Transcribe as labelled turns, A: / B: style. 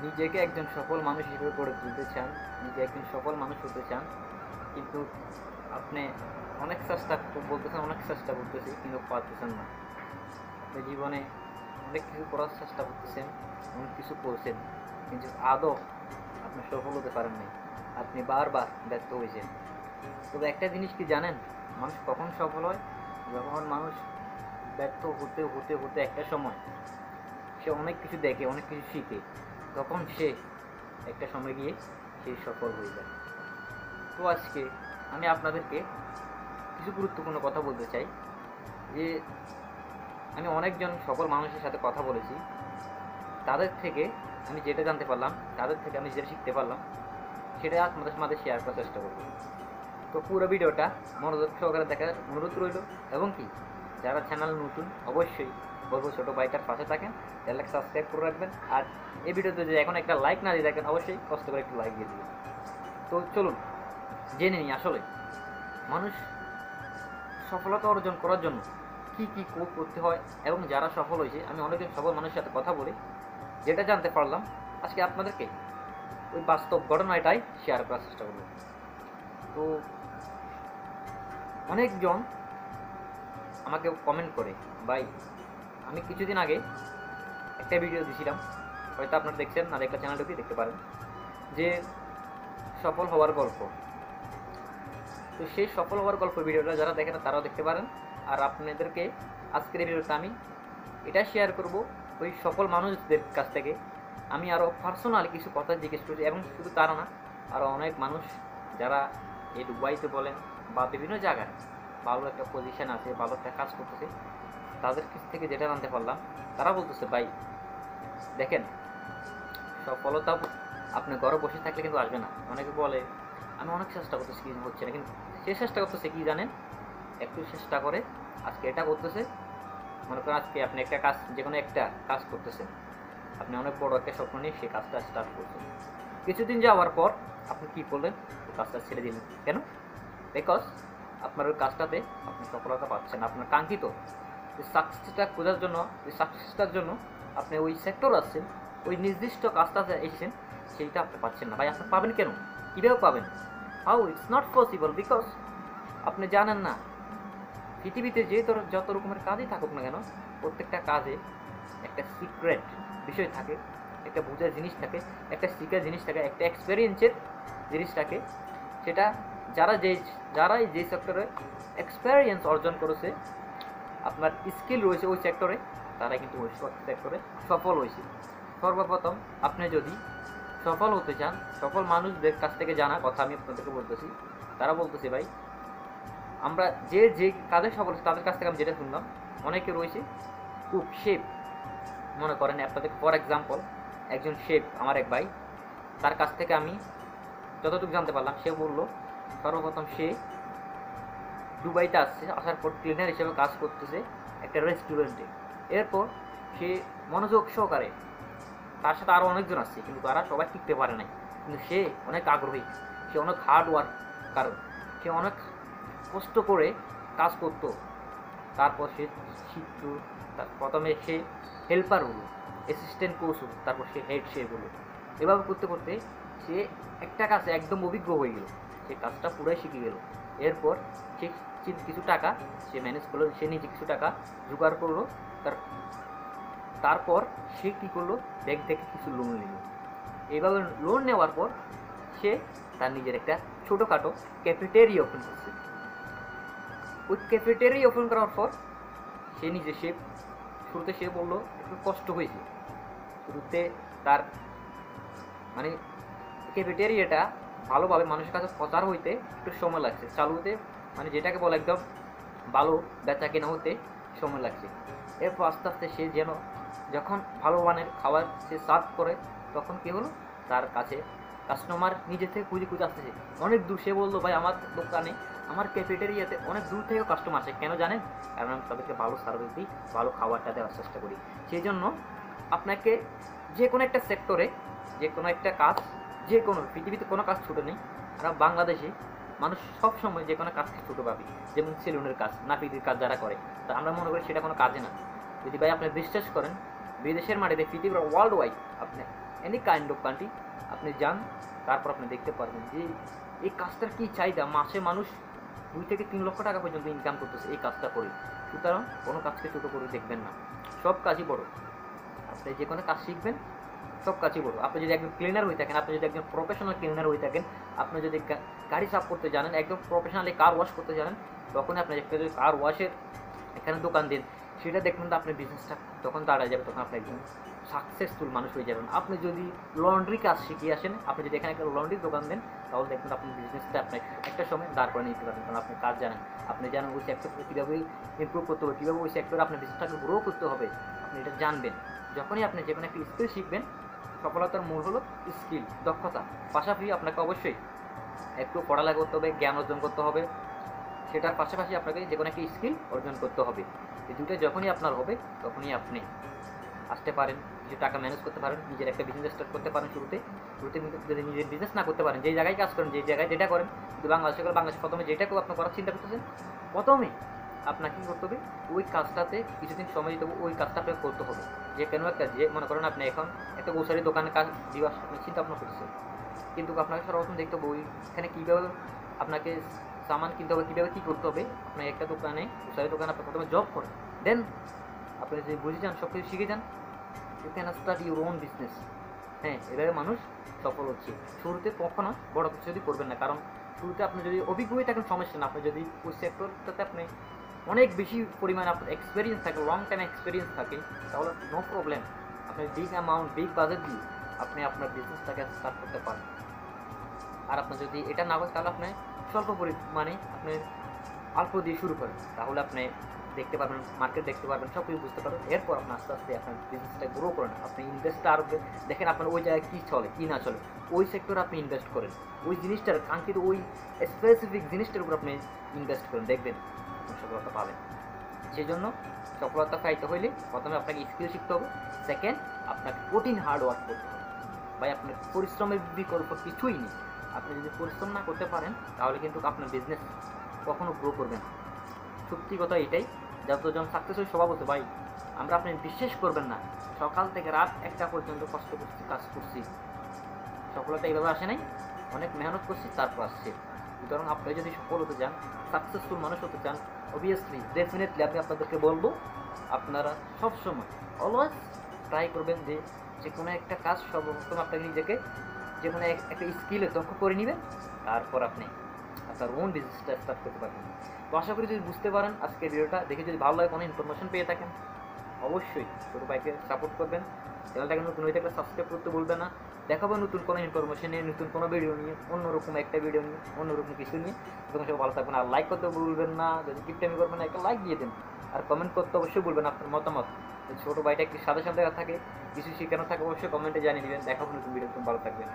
A: নিজেকে একজন সফল মানুষ হিসেবে গড়ে তুলতে চান, নিজে একজন সফল মানুষ হতে চান, কিন্তু আপনি অনেক চেষ্টা বলতেছেন, অনেক চেষ্টা করতেছি কিন্তু পারতেছেন না। আপনি জীবনে অনেক কিছু করার চেষ্টা করতেছেন, অনেক কিছু করছেন, কিন্তু আদৌ আপনি সফল হতে পারেন নাই। আপনি বারবার ব্যর্থ হয়েছেন। তবে একটা জিনিস কি জানেন, মানুষ কখন সফল হয়? যখন মানুষ ব্যর্থ হতে হতে হতে একটা সময় সে অনেক কিছু দেখে, অনেক কিছু শিখে, তখন সে একটা সময় গিয়ে সে সফল হয়ে যায়। তো আজকে আমি আপনাদেরকে কিছু গুরুত্বপূর্ণ কথা বলতে চাই। যে আমি অনেকজন সফল মানুষের সাথে কথা বলেছি, তাদের থেকে আমি যেটা জানতে পারলাম, তাদের থেকে আমি যেটা শিখতে পারলাম, সেটা আপনাদের মাঝে শেয়ার করার চেষ্টা করব। তো পুরো ভিডিওটা মনোযোগ সহকারে দেখার অনুরোধ রইল। এবং কি, যারা চ্যানেল নতুন অবশ্যই বলবো ছোটো ভাইটার পাশে থাকেন, চ্যানেলকে সাবস্ক্রাইব করে রাখবেন। আর এই ভিডিওতে যদি এখন একটা লাইক না দিয়ে থাকেন, অবশ্যই কষ্ট করে একটু লাইক দিয়ে দিবেন। তো চলুন জেনে নিই আসলে মানুষ সফলতা অর্জন করার জন্য কি কি করতে হয়, এবং যারা সফল হয়েছে, আমি অনেকজন সফল মানুষের সাথে কথা বলি, যেটা জানতে পারলাম আজকে আপনাদেরকে ওই বাস্তব ঘটনাটাই শেয়ার করার চেষ্টা করব। তো অনেকজন আমাকে কমেন্ট করে, ভাই আমি কিছুদিন আগে একটা ভিডিও দিয়েছিলাম, হয়তো আপনারা দেখছেন, না দেখলে চ্যানেলটাকে দেখতে পারেন, যে সফল হওয়ার গল্প। তো সেই সফল হওয়ার গল্প ভিডিওটা যারা দেখেন তারাও দেখতে পারেন। আর আপনাদেরকে আজকের এই ভিডিওটা আমি এটা শেয়ার করব ওই সফল মানুষদের কাছ থেকে। আমি আরও পার্সোনালি কিছু কথা জিজ্ঞেস করছি, এবং শুধু তারা না, আরও অনেক মানুষ যারা এই দুবাইতে বলেন বা বিভিন্ন জায়গায় ভালো একটা পজিশন আছে, ভালো একটা কাজ করতেছে, তাদের কাছ থেকে যেটা জানতে পারলাম, তারা বলতেছে ভাই দেখেন, সফলতা আপনি ঘরে বসে থাকলে কিন্তু আসবে না। অনেকে বলে আমি অনেক চেষ্টা করতেছি কিন্তু হচ্ছে না, কিন্তু সে চেষ্টা করতেছে কি জানেন, একটু চেষ্টা করে আজকে এটা করতেছে, মনে করেন আজকে আপনি একটা কাজ, যে কোনো একটা কাজ করতেছেন, আপনি অনেক বড় একটা স্বপ্ন নিয়ে সেই কাজটা স্টার্ট করছেন, কিছুদিন যাওয়ার পর আপনি কী করলেন, ওই কাজটা ছেড়ে দিলেন। কেন? বিকজ আপনার ওই কাজটাতে আপনি সফলতা পাচ্ছেন, আপনার কাঙ্ক্ষিত যে সাকসেসটা খোঁজার জন্য, যে সাকসেসটার জন্য আপনি ওই সেক্টর আসছেন, ওই নির্দিষ্ট কাজটাতে এসেছেন, সেইটা আপনি পাচ্ছেন না। ভাই আপনি পাবেন কেন? কীভাবে পাবেন? How it's not possible, because আপনি জানেন না পৃথিবীতে যে যত রকমের কাজই থাকুক না কেন, প্রত্যেকটা কাজে একটা সিক্রেট বিষয় থাকে, একটা বোঝার জিনিস থাকে, একটা শিখার জিনিস থাকে, একটা এক্সপেরিয়েন্সের জিনিস থাকে। সেটা যারাই যে সেক্টরে এক্সপেরিয়েন্স অর্জন করেছে, আপনার স্কিল রয়েছে ওই সেক্টরে, তারা কিন্তু ওই সেক্টরে সফল হয়েছে। সর্বপ্রথম আপনি যদি সফল হতে চান, সফল মানুষদের কাছ থেকে জানা কথা আমি আপনাদেরকে বলতেছি। তারা বলতেছে ভাই আমরা যে কাজে সফল হচ্ছে তাদের কাছ থেকে আমি যেটা শুনলাম, অনেকে রয়েছে খুব শেপ, মনে করেন আপনাদের ফর এক্সাম্পল একজন শেফ, আমার এক ভাই, তার কাছ থেকে আমি যতটুকু জানতে পারলাম, সে বলল সর্বপ্রথম সে দুবাইতে আসছে, আসার পর ক্লিনার হিসেবে কাজ করতেছে একটা রেস্টুরেন্টে। এরপর সে মনোযোগ সহকারে, তার সাথে আরও অনেকজন আসছে, কিন্তু তারা সবাই টিকতে পারে নাই, কিন্তু সে অনেক আগ্রহী, সে অনেক হার্ড ওয়ার্ক, কারণ সে অনেক কষ্ট করে কাজ করতো। তারপর সে শিখত, প্রথমে সে হেল্পার হলো, অ্যাসিস্ট্যান্ট কোচ হলো, তারপর সে হেড শেফ হলো। এভাবে করতে করতে সে একটা কাজে একদম অভিজ্ঞ হয়ে গেল, সে কাজটা পুরোই শিখে গেল। এরপর সে কিছু টাকা সে ম্যানেজ করলো, সে নিজে কিছু টাকা জোগাড় করলো। তারপর সে কী করলো, ব্যাংক থেকে কিছু লোন নিল। এইভাবে লোন নেওয়ার পর সে তার নিজের একটা ছোটোখাটো ক্যাফেটেরিয়া ওপেন করছে। ওই ক্যাফেটেরিয়া ওপেন করার পর সে নিজে শুরুতে সে বললো একটু কষ্ট হয়েছে। শুরুতে তার মানে ক্যাফেটেরিয়াটা ভালোভাবে মানুষের কাছে প্রচার হইতে একটু সময় লাগছে, চালু হতে, মানে যেটাকে বলে একদম ভালো বেচা কেনা হতে সময় লাগছে। এরপর আস্তে আস্তে সে যেন যখন ভালো মানের খাবার সে সার্ভ করে, তখন কী হলো, তার কাছে কাস্টমার নিজে থেকে খুঁজে খুঁজে আসতেছে অনেক দূর। সে বললো ভাই আমার দোকানে, আমার ক্যাফেটেরিয়াতে অনেক দূর থেকেও কাস্টমার আসে। কেন জানেন? কারণ আমি তাদেরকে ভালো সার্ভিস দিই, ভালো খাবারটা দেওয়ার চেষ্টা করি। সেই জন্য আপনাকে যে কোনো একটা সেক্টরে, যে কোনো একটা কাজ, যে কোনো পৃথিবীতে কোনো কাজ ছোটো নেই। আর বাংলাদেশে মানুষ সবসময় যে কোনো কাজকে ছোটো ভাবি, যেমন সেলুনের কাজ, নাপিতের কাজ যারা করে, তা আমরা মনে করি সেটা কোনো কাজে না। যদি ভাই আপনি বিশ্বাস করেন, বিদেশের মাটিতে পৃথিবীর ওয়ার্ল্ড ওয়াইড আপনি এনি কাইন্ড অফ কান্ট্রি আপনি যান, তারপর আপনি দেখতে পারবেন যে এই কাজটার কী চাহিদা। মাসে মানুষ 2 থেকে 3 লক্ষ টাকা পর্যন্ত ইনকাম করতেছে এই কাজটা করে। সুতরাং কোনো কাজকে ছোটো করে দেখবেন না, সব কাজই বড়। আপনি যে কোনো কাজ শিখবেন, সব কাজই বড়। আপনি যদি একজন ক্লিনার হয়ে থাকেন, আপনি যদি একজন প্রফেশনাল ক্লিনার হয়ে থাকেন, আপনি যদি গাড়ি সাফ করতে জানেন, একদম প্রফেশনালি কার ওয়াশ করতে জানেন, তখনই আপনি একটা যদি কার ওয়াশের এখানে দোকান দেন, সেটা দেখবেন তো আপনার বিজনেসটা তখন দাঁড়ায় যাবে, তখন আপনি একজন সাকসেসফুল মানুষ হয়ে যাবেন। আপনি যদি লন্ড্রি কাজ শিখিয়ে আসেন, আপনি যদি এখানে একটা লন্ড্রির দোকান দেন, তাহলে দেখবেন আপনার বিজনেসটা আপনি একটা সময় দাঁড় করে নিতে পারবেন, কারণ আপনি কাজ জানেন, আপনি জানেন ওই সেক্টরকে কীভাবে ইমপ্রুভ করতে হবে, কীভাবে ওই সেক্টরে আপনার বিজনেসটাকে গ্রো করতে হবে, আপনি এটা জানবেন। যখনই আপনি যে কোনো একটা স্কিল শিখবেন, সফলতার মূল হলো স্কিল, দক্ষতা। পাশাপাশি আপনাকে অবশ্যই একটু পড়ালেখা করতে হবে, জ্ঞান অর্জন করতে হবে, সেটার পাশাপাশি আপনাকে যে কোনো একটা স্কিল অর্জন করতে হবে। এই দুটো যখনই আপনার হবে, তখনই আপনি আসতে পারেন, কিছু টাকা ম্যানেজ করতে পারেন, নিজের একটা বিজনেস স্টার্ট করতে পারেন। শুরুতে কিন্তু যদি নিজের বিজনেস না করতে পারেন, যেই জায়গায় কাজ করেন, যে জায়গায় যেটা করেন, কিন্তু বাংলাদেশে প্রথমে যেটাকেও আপনি করার চিন্তা করতেছেন, প্রথমে আপনাকে কী করতে হবে, ওই কাজটাতে কিছুদিন সময় দিতে হবে, ওই কাজটা আপনাকে করতে হবে। যে কোনো একটা, যে মনে করেন আপনি এখন একটা গ্রোসারি দোকানে কাজ দিবা আপনি চিন্তা ভাবনা করতেছেন, কিন্তু আপনাকে সর্বপ্রথম দেখতে হবে ওইখানে কীভাবে আপনাকে সামান কিনতে হবে, কীভাবে কী করতে হবে। আপনি একটা দোকানে, গ্রোসারি দোকানে আপনি প্রথমে জব করেন, দেন আপনি যদি বুঝে যান, সব কিছু শিখে যান, you can start your own business. হ্যাঁ, এভাবে মানুষ সফল হচ্ছে। শুরুতে কখনো বড় কিছু যদি করবেন না, কারণ শুরুতে আপনি যদি অভিজ্ঞ হয়ে থাকেন সমস্যা না, আপনি যদি ওই সেক্টরটাতে আপনি অনেক বেশি পরিমাণে আপনার এক্সপিরিয়েন্স থাকে, লং টাইম এক্সপিরিয়েন্স থাকে, তাহলে নো প্রবলেম, আপনি বিগ অ্যামাউন্ট, বিগ বাজেট দিয়ে আপনি আপনার বিজনেসটাকে স্টার্ট করতে পারেন। আর আপনার যদি এটা না হয়, তাহলে আপনি স্বল্প পরিমাণে আপনি অল্প দিয়ে শুরু করেন, তাহলে আপনি দেখতে পারবেন, মার্কেট দেখতে পারবেন, সব কিছু বুঝতে পারবেন। এরপর আপনি আস্তে আস্তে আপনার বিজনেসটা গ্রো করেন, আপনি ইনভেস্টটা আরও দেখেন আপনার ওই জায়গায় কী চলে কী না চলে, ওই সেক্টরে আপনি ইনভেস্ট করেন, ওই জিনিসটার কাঙ্ক্ষিত ওই স্পেসিফিক জিনিসটার উপর আপনি ইনভেস্ট করেন, দেখবেন সফলতা পাবেন। সেই জন্য সফলতা পাইতে হইলে প্রথমে আপনাকে স্কিল শিখতে হবে, সেকেন্ড আপনাকে কঠিন হার্ড ওয়ার্ক করতে হবে। ভাই, আপনার পরিশ্রমের বিকল্প কিছুই নেই। আপনি যদি পরিশ্রম না করতে পারেন, তাহলে কিন্তু আপনার বিজনেস কখনো গ্রো করবে না। সত্যি কথা এটাই, যতজন সাকসেসফুল সবাই বলতে, ভাই আমরা, আপনি বিশ্বাস করবেন না, সকাল থেকে রাত 1টা পর্যন্ত কষ্ট করছি, কাজ করছি, সফলতা এইভাবে আসে নাই, অনেক মেহনত করছি, তারপর আসছে। সুতরাং আপনি যদি সফল হতে চান, সাকসেসফুল মানুষ হতে চান, অবভিয়াসলি ডেফিনেটলি আমি আপনাদেরকে বলবো, আপনারা সবসময় অলওয়েজ ট্রাই করবেন যে কোনো একটা কাজ সর্বপ্রথম আপনাকে নিজেকে যে কোনো একটা স্কিলে দক্ষ করে নেবেন, তারপর আপনি আপনার ওন বিজনেসটা স্টার্ট করতে পারবেন। তো আশা করি যদি বুঝতে পারেন, আজকের ভিডিওটা দেখে যদি ভালো লাগে, কোনো ইনফরমেশন পেয়ে থাকেন, অবশ্যই ছোটো ভাইকে সাপোর্ট করবেন। চ্যানেলটাকে নতুন হয়ে থাকলে সাবস্ক্রাইব করতে ভুলবেন না। দেখাবো নতুন কোনো ইনফরমেশন নিয়ে, নতুন কোনো ভিডিও নিয়ে, অন্যরকম একটা ভিডিও নিয়ে, অন্যরকম কিছু নিয়ে। তখন সব ভালো থাকবেন, আর লাইক করতে ভুলবেন না, যদি কিপটামি করবেন না, একটা লাইক দিয়ে দেন, আর কমেন্ট করতে অবশ্যই বলবেন আপনার মতামত। ছোটো ভাইটা একটু সাদা সাদা থাকে, কিছু শেখানো থাকে, অবশ্যই কমেন্টে জানিয়ে দেবেন। দেখাবো নতুন ভিডিও, ভালো থাকবেন।